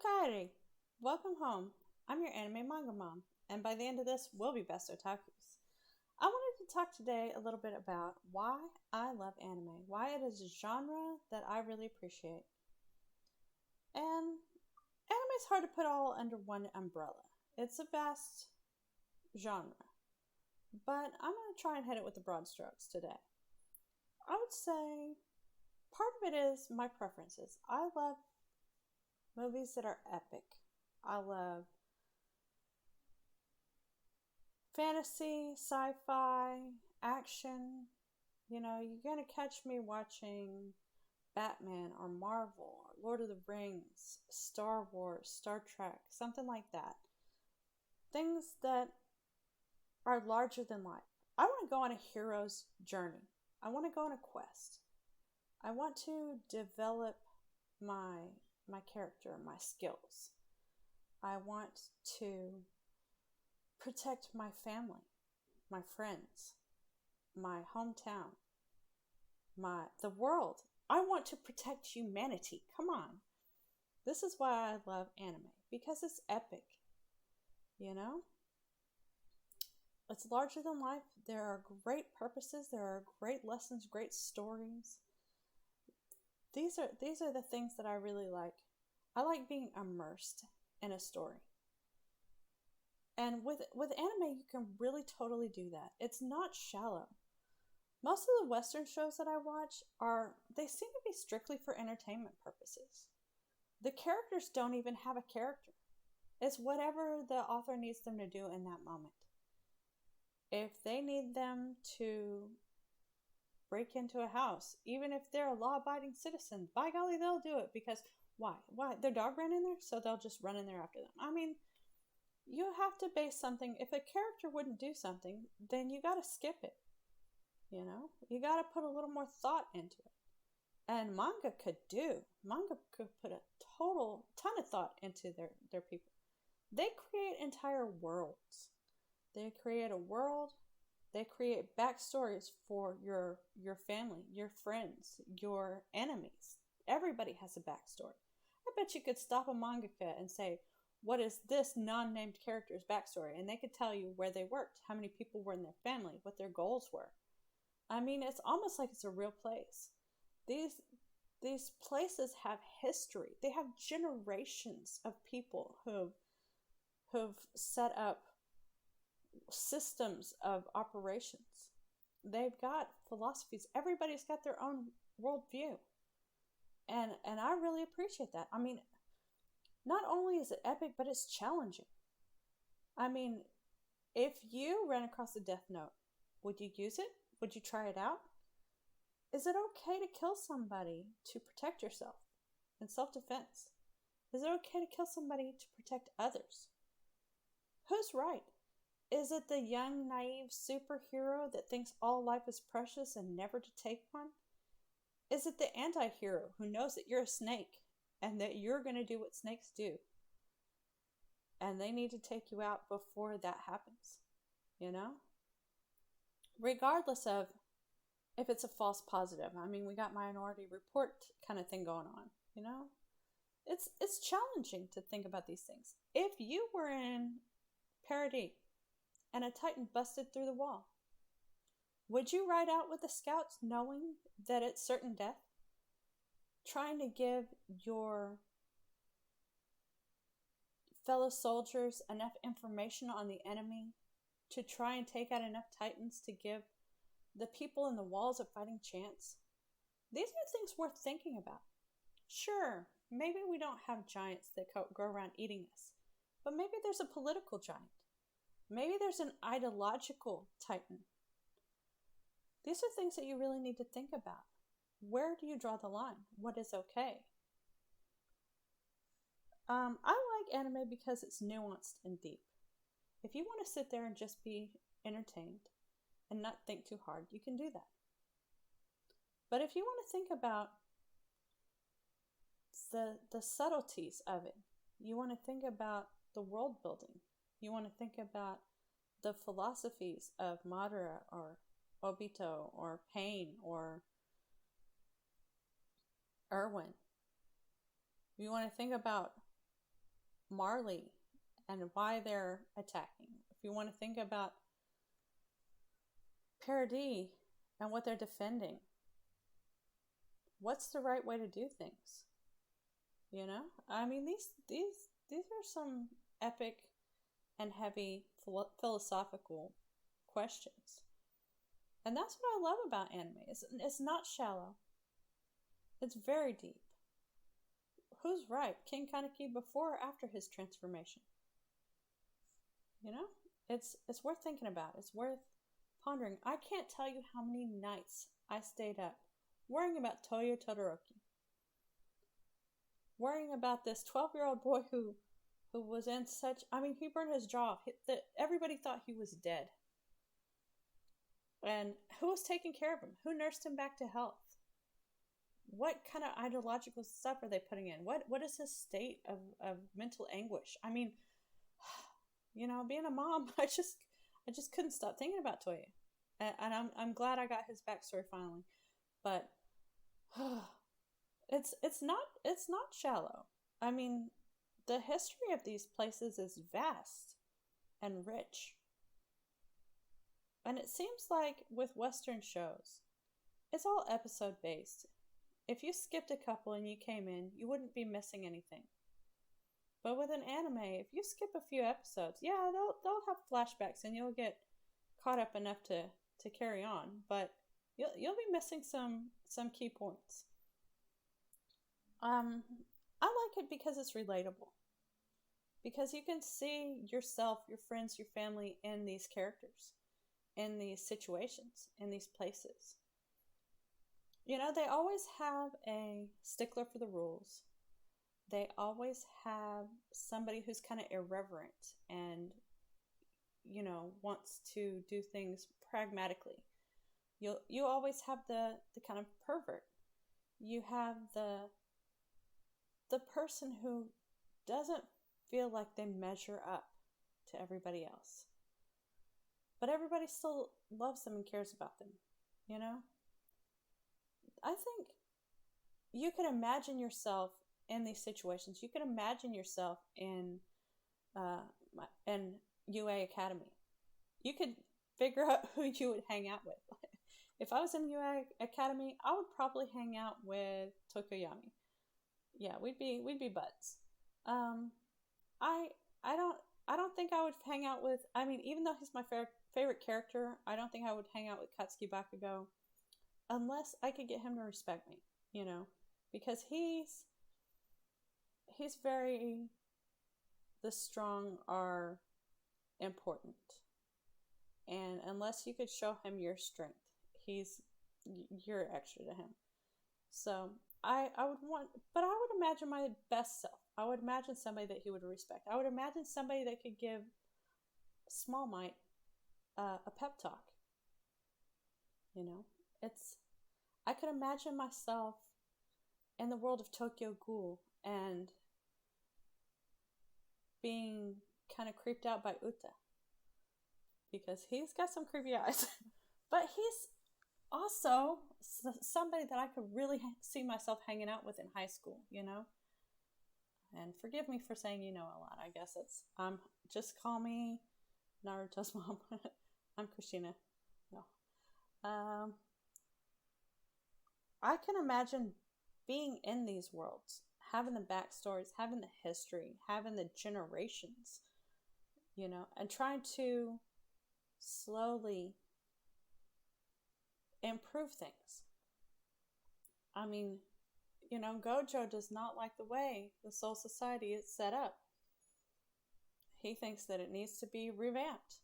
Okay, welcome home. I'm your anime manga mom, and by the end of this, we'll be best otakus. I wanted to talk today a little bit about why I love anime, why it is a genre that I really appreciate. And anime is hard to put all under one umbrella. It's a vast genre, but I'm going to try and hit it with the broad strokes today. I would say part of it is my preferences. I love movies that are epic. I love fantasy, sci-fi, action. You're going to catch me watching Batman or Marvel or Lord of the Rings, Star Wars, Star Trek, something like that. Things that are larger than life. I want to go on a hero's journey. I want to go on a quest. I want to develop my character, my skills. I want to protect my family, my friends, my hometown, the world. I want to protect humanity. Come on. This is why I love anime, because it's epic. It's larger than life. There are great purposes, there are great lessons, great stories. These are the things that I really like. I like being immersed in a story. And with anime, you can really totally do that. It's not shallow. Most of the Western shows that I watch they seem to be strictly for entertainment purposes. The characters don't even have a character. It's whatever the author needs them to do in that moment. If they need them to break into a house, even if they're a law-abiding citizen, by golly, they'll do it because why? Their dog ran in there, so they'll just run in there after them. I mean, you have to base something. If a character wouldn't do something, then you got to skip it. You got to put a little more thought into it. And manga could put a total ton of thought into their people. They create entire worlds. They create a world. They create backstories for your family, your friends, your enemies. Everybody has a backstory. I bet you could stop a mangaka and say, what is this non-named character's backstory? And they could tell you where they worked, how many people were in their family, what their goals were. I mean, it's almost like it's a real place. These places have history. They have generations of people who've set up systems of operations. They've got philosophies. Everybody's got their own worldview. And I really appreciate that. I mean, not only is it epic, but it's challenging. I mean, if you ran across a death note, would you use it? Would you try it out? Is it okay to kill somebody to protect yourself in self-defense? Is it okay to kill somebody to protect others? Who's right? Is it the young, naive superhero that thinks all life is precious and never to take one? Is it the anti-hero who knows that you're a snake and that you're going to do what snakes do? And they need to take you out before that happens, Regardless of if it's a false positive. I mean, we got Minority Report kind of thing going on, It's challenging to think about these things. If you were in Paradis and a Titan busted through the wall, would you ride out with the scouts knowing that it's certain death? Trying to give your fellow soldiers enough information on the enemy to try and take out enough Titans to give the people in the walls a fighting chance? These are things worth thinking about. Sure, maybe we don't have giants that go around eating us, but maybe there's a political giant. Maybe there's an ideological Titan. These are things that you really need to think about. Where do you draw the line? What is okay? I like anime because it's nuanced and deep. If you want to sit there and just be entertained and not think too hard, you can do that. But if you want to think about the subtleties of it, you want to think about the world building, you want to think about the philosophies of Madara or Obito or Pain or Erwin. You want to think about Marley and why they're attacking. If you want to think about Paradis and what they're defending, what's the right way to do things? You know, I mean, these are some epic and heavy philosophical questions, and that's what I love about anime. It's not shallow. It's very deep. Who's right, King Kaneki before or after his transformation? You know, it's worth thinking about. It's worth pondering. I can't tell you how many nights I stayed up worrying about Toyo Todoroki, worrying about this 12-year-old boy who was in such, I mean, he burned his jaw. Everybody thought he was dead. And who was taking care of him? Who nursed him back to health? What kind of ideological stuff are they putting in? What is his state of mental anguish? I mean, you know, being a mom, I just couldn't stop thinking about Toya. And I'm glad I got his backstory finally. But it's not shallow. I mean, the history of these places is vast and rich. And it seems like with Western shows, it's all episode based. If you skipped a couple and you came in, you wouldn't be missing anything. But with an anime, if you skip a few episodes, yeah, they'll have flashbacks and you'll get caught up enough to carry on. But you'll be missing some key points. I like it because it's relatable. Because you can see yourself, your friends, your family in these characters, in these situations, in these places. You know, they always have a stickler for the rules. They always have somebody who's kind of irreverent and, you know, wants to do things pragmatically. You always have the kind of pervert. You have the person who doesn't feel like they measure up to everybody else. But everybody still loves them and cares about them, you know? I think you could imagine yourself in these situations. You could imagine yourself in UA Academy. You could figure out who you would hang out with. If I was in UA Academy, I would probably hang out with Tokoyami. Yeah, we'd be buds. I don't think I would hang out with. I mean, even though he's my favorite character, I don't think I would hang out with Katsuki Bakugo, unless I could get him to respect me. You know, because he's very. The strong are important, and unless you could show him your strength, you're extra to him. So I would want, but I would imagine my best self. I would imagine somebody that he would respect. I would imagine somebody that could give Small Might a pep talk. You know, I could imagine myself in the world of Tokyo Ghoul and being kind of creeped out by Uta, because he's got some creepy eyes. But he's also somebody that I could really see myself hanging out with in high school, you know? And forgive me for saying you know a lot. I guess just call me Naruto's mom. I'm Christina. No. I can imagine being in these worlds, having the backstories, having the history, having the generations, you know, and trying to slowly improve things. I mean, you know, Gojo does not like the way the Soul Society is set up. He thinks that it needs to be revamped.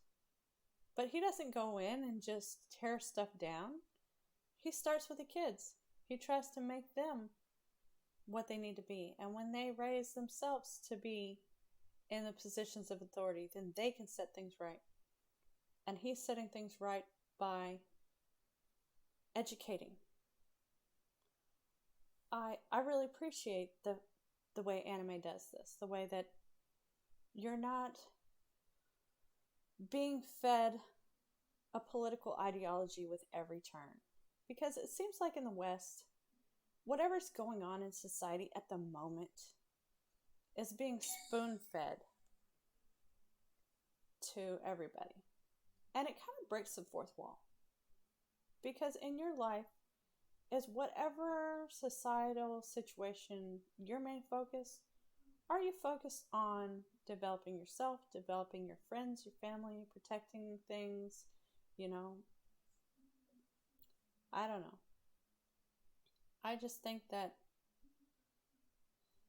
But he doesn't go in and just tear stuff down. He starts with the kids. He tries to make them what they need to be. And when they raise themselves to be in the positions of authority, then they can set things right. And he's setting things right by educating. I really appreciate the way anime does this, the way that you're not being fed a political ideology with every turn. Because it seems like in the West, whatever's going on in society at the moment is being spoon fed to everybody. And it kind of breaks the fourth wall. Because in your life is whatever societal situation your main focus. Are you focused on developing yourself, developing your friends, your family, protecting things, you know? I don't know. I just think that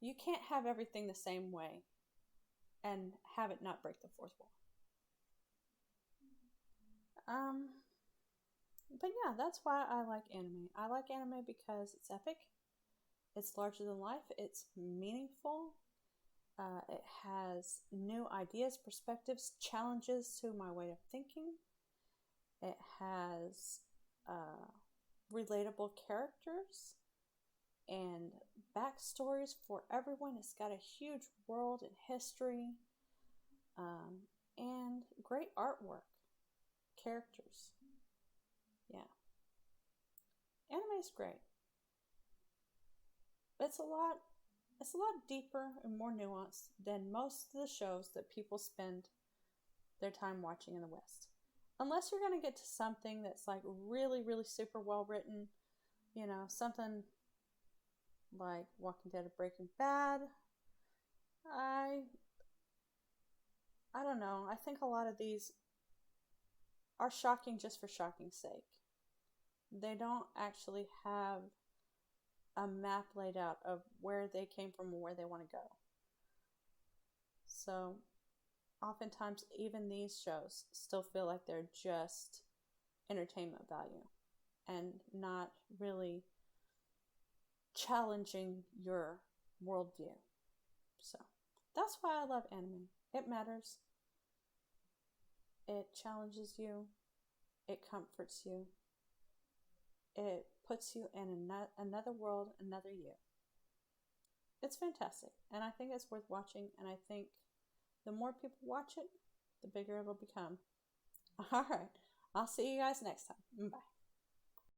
you can't have everything the same way and have it not break the fourth wall. But yeah, that's why I like anime. I like anime because it's epic, it's larger than life, it's meaningful, it has new ideas, perspectives, challenges to my way of thinking. It has relatable characters and backstories for everyone. It's got a huge world and history, and great artwork, characters. Yeah, anime is great. It's a lot. It's a lot deeper and more nuanced than most of the shows that people spend their time watching in the West. Unless you're going to get to something that's like really, really super well written, something like Walking Dead or Breaking Bad. I don't know. I think a lot of these are shocking just for shocking's sake. They don't actually have a map laid out of where they came from and where they want to go. So oftentimes even these shows still feel like they're just entertainment value and not really challenging your worldview. So that's why I love anime. It matters. It challenges you. It comforts you. It puts you in another world, another you. It's fantastic. And I think it's worth watching. And I think the more people watch it, the bigger it'll become. All right. I'll see you guys next time. Bye.